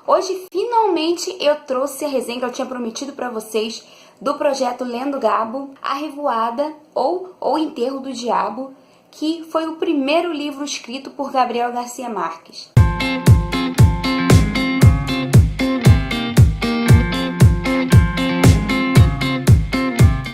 Hoje, finalmente, eu trouxe a resenha que eu tinha prometido pra vocês do projeto Lendo Gabo, A Revoada ou O Enterro do Diabo, que foi o primeiro livro escrito por Gabriel Garcia Marques.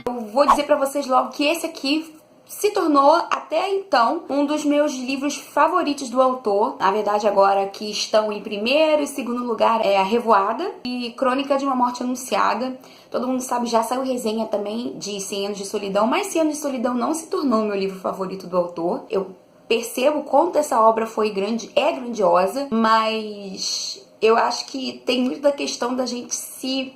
Eu vou dizer pra vocês logo que esse aqui se tornou, até então, um dos meus livros favoritos do autor. Na verdade, agora que estão em primeiro e segundo lugar é A Revoada e Crônica de uma Morte Anunciada. Todo mundo sabe, já saiu resenha também de 100 Anos de Solidão, mas 100 Anos de Solidão não se tornou meu livro favorito do autor. Eu percebo o quanto essa obra foi grandiosa, mas eu acho que tem muito da questão da gente se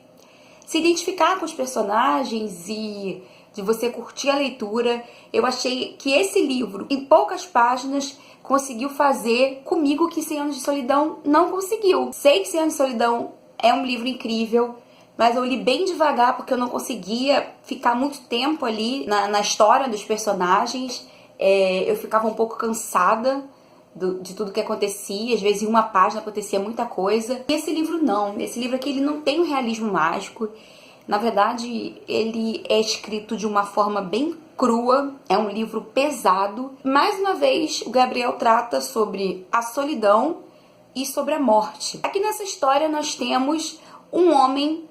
identificar com os personagens e de você curtir a leitura. Eu achei que esse livro, em poucas páginas, conseguiu fazer comigo que 100 Anos de Solidão não conseguiu. Sei que 100 Anos de Solidão é um livro incrível, mas eu li bem devagar porque eu não conseguia ficar muito tempo ali na história dos personagens. Eu ficava um pouco cansada de tudo que acontecia, às vezes em uma página acontecia muita coisa. E esse livro não, esse livro aqui ele não tem um realismo mágico. Na verdade, ele é escrito de uma forma bem crua, é um livro pesado. Mais uma vez, o Gabriel trata sobre a solidão e sobre a morte. Aqui nessa história nós temos um homem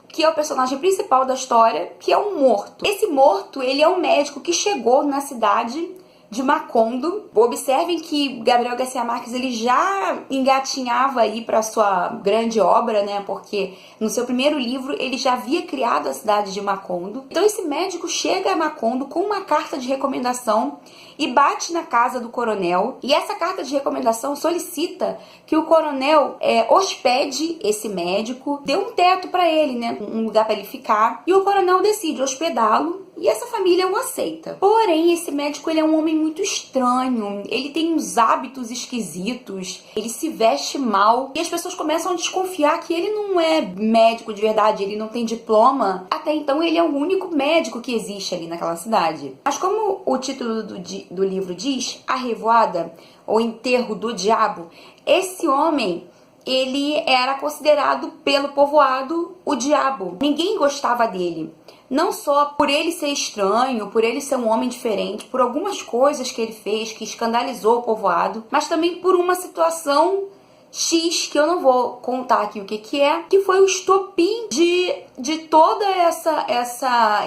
que é o personagem principal da história, que é um morto. Esse morto, ele é um médico que chegou na cidade de Macondo. Observem que Gabriel Garcia Marques ele já engatinhava aí para sua grande obra, né? Porque no seu primeiro livro ele já havia criado a cidade de Macondo. Então esse médico chega a Macondo com uma carta de recomendação e bate na casa do coronel. E essa carta de recomendação solicita que o coronel hospede esse médico, dê um teto para ele, né? Um lugar para ele ficar. E o coronel decide hospedá-lo. E essa família o aceita. Porém, esse médico ele é um homem muito estranho. Ele tem uns hábitos esquisitos. Ele se veste mal. E as pessoas começam a desconfiar que ele não é médico de verdade. Ele não tem diploma. Até então, ele é o único médico que existe ali naquela cidade. Mas como o título do livro diz, A Revoada, ou Enterro do Diabo, esse homem ele era considerado pelo povoado o diabo. Ninguém gostava dele. Não só por ele ser estranho, por ele ser um homem diferente, por algumas coisas que ele fez que escandalizou o povoado, mas também por uma situação X, que eu não vou contar aqui o que é, que foi o estopim de toda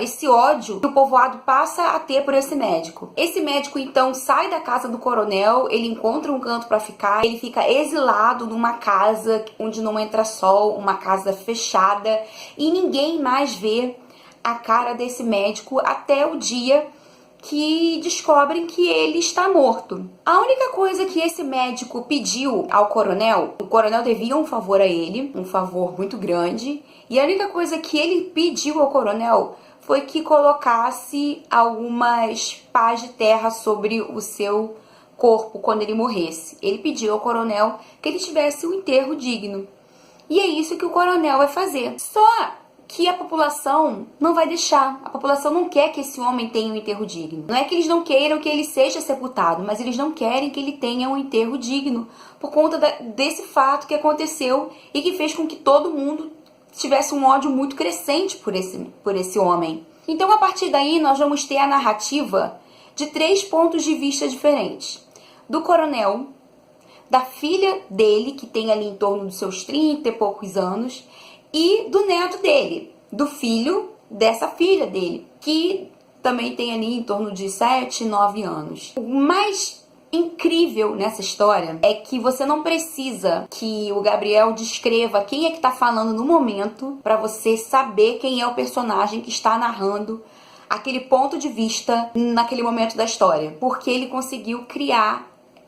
esse ódio que o povoado passa a ter por esse médico. Esse médico, então, sai da casa do coronel, ele encontra um canto para ficar, ele fica exilado numa casa onde não entra sol, uma casa fechada, e ninguém mais vê a cara desse médico até o dia que descobrem que ele está morto. A única coisa que esse médico pediu ao coronel, o coronel devia um favor a ele, um favor muito grande, e a única coisa que ele pediu ao coronel foi que colocasse algumas pás de terra sobre o seu corpo quando ele morresse. Ele pediu ao coronel que ele tivesse um enterro digno. E é isso que o coronel vai fazer. Só que a população não vai deixar. A população não quer que esse homem tenha um enterro digno. Não é que eles não queiram que ele seja sepultado, mas eles não querem que ele tenha um enterro digno por conta desse fato que aconteceu e que fez com que todo mundo tivesse um ódio muito crescente por esse homem. Então, a partir daí, nós vamos ter a narrativa de 3 pontos de vista diferentes. Do coronel, da filha dele, que tem ali em torno dos seus 30 e poucos anos, e do neto dele, do filho dessa filha dele, que também tem ali em torno de 7, 9 anos. O mais incrível nessa história é que você não precisa que o Gabriel descreva quem é que está falando no momento para você saber quem é o personagem que está narrando aquele ponto de vista naquele momento da história, porque ele conseguiu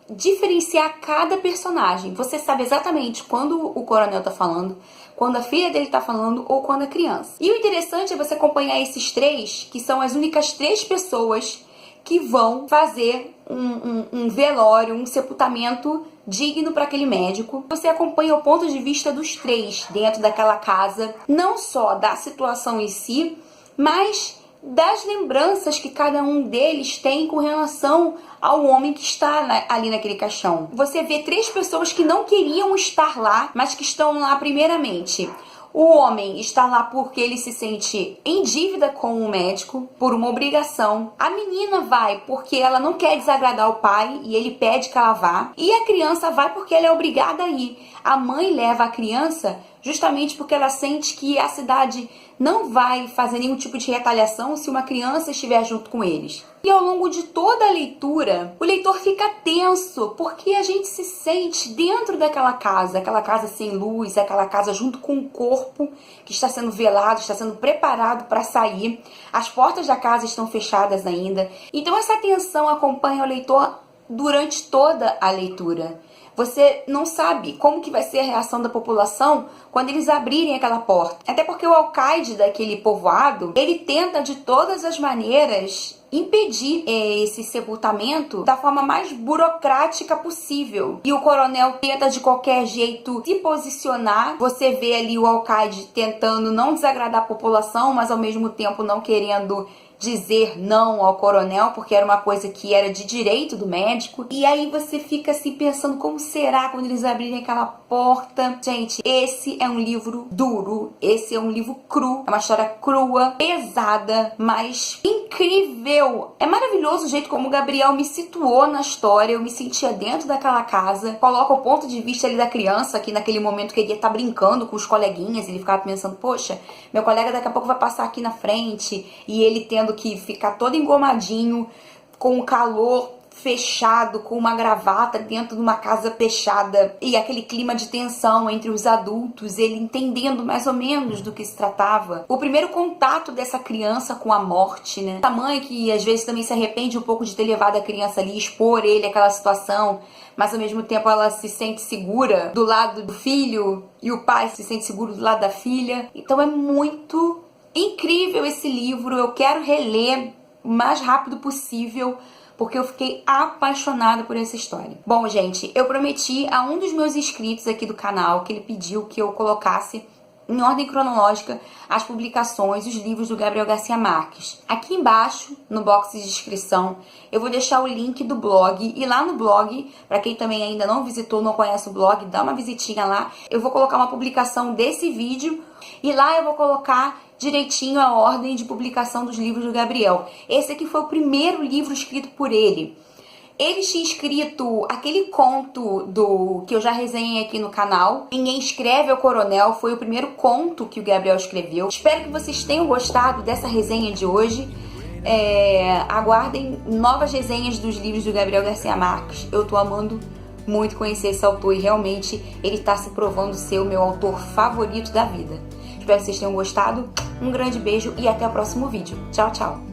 diferenciar cada personagem. Você sabe exatamente quando o coronel tá falando, quando a filha dele tá falando ou quando a criança. E o interessante é você acompanhar esses 3, que são as únicas 3 pessoas que vão fazer um velório, um sepultamento digno para aquele médico. Você acompanha o ponto de vista dos 3 dentro daquela casa, não só da situação em si, mas das lembranças que cada um deles tem com relação ao homem que está ali naquele caixão. Você vê 3 pessoas que não queriam estar lá, mas que estão lá primeiramente. O homem está lá porque ele se sente em dívida com o médico, por uma obrigação. A menina vai porque ela não quer desagradar o pai e ele pede que ela vá. E a criança vai porque ela é obrigada a ir. A mãe leva a criança justamente porque ela sente que a cidade não vai fazer nenhum tipo de retaliação se uma criança estiver junto com eles. E ao longo de toda a leitura, o leitor fica tenso, porque a gente se sente dentro daquela casa, aquela casa sem luz, aquela casa junto com o corpo que está sendo velado, está sendo preparado para sair. As portas da casa estão fechadas ainda. Então essa tensão acompanha o leitor durante toda a leitura. Você não sabe como que vai ser a reação da população quando eles abrirem aquela porta. Até porque o alcaide daquele povoado, ele tenta de todas as maneiras impedir esse sepultamento da forma mais burocrática possível. E o coronel tenta de qualquer jeito se posicionar. Você vê ali o alcaide tentando não desagradar a população, mas ao mesmo tempo não querendo dizer não ao coronel, porque era uma coisa que era de direito do médico. E aí você fica assim pensando, como será quando eles abrirem aquela porta? Gente, esse é um livro duro, esse é um livro cru, é uma história crua, pesada, mas incrível. É maravilhoso o jeito como o Gabriel me situou na história, eu me sentia dentro daquela casa, coloca o ponto de vista ali da criança, que naquele momento que ele ia estar brincando com os coleguinhas, ele ficava pensando, poxa, meu colega daqui a pouco vai passar aqui na frente, e ele tendo que ficar todo engomadinho, com o calor fechado, com uma gravata dentro de uma casa fechada, e aquele clima de tensão entre os adultos, ele entendendo mais ou menos do que se tratava. O primeiro contato dessa criança com a morte, né? A mãe que às vezes também se arrepende um pouco de ter levado a criança ali, expor ele àquela situação, mas ao mesmo tempo ela se sente segura do lado do filho, e o pai se sente seguro do lado da filha. Então é muito incrível esse livro, eu quero reler o mais rápido possível, porque eu fiquei apaixonada por essa história. Bom, gente, eu prometi a um dos meus inscritos aqui do canal, que ele pediu que eu colocasse em ordem cronológica as publicações, os livros do Gabriel Garcia Marques. Aqui embaixo, no box de descrição, eu vou deixar o link do blog, e lá no blog, para quem também ainda não visitou, não conhece o blog, dá uma visitinha lá. Eu vou colocar uma publicação desse vídeo, e lá eu vou colocar direitinho a ordem de publicação dos livros do Gabriel. Esse aqui foi o primeiro livro escrito por ele. Ele tinha escrito aquele conto que eu já resenhei aqui no canal, Ninguém Escreve ao Coronel, foi o primeiro conto que o Gabriel escreveu. Espero que vocês tenham gostado dessa resenha de hoje. Aguardem novas resenhas dos livros do Gabriel Garcia Marques. Eu tô amando muito conhecer esse autor e realmente ele tá se provando ser o meu autor favorito da vida. Espero que vocês tenham gostado. Um grande beijo e até o próximo vídeo. Tchau, tchau!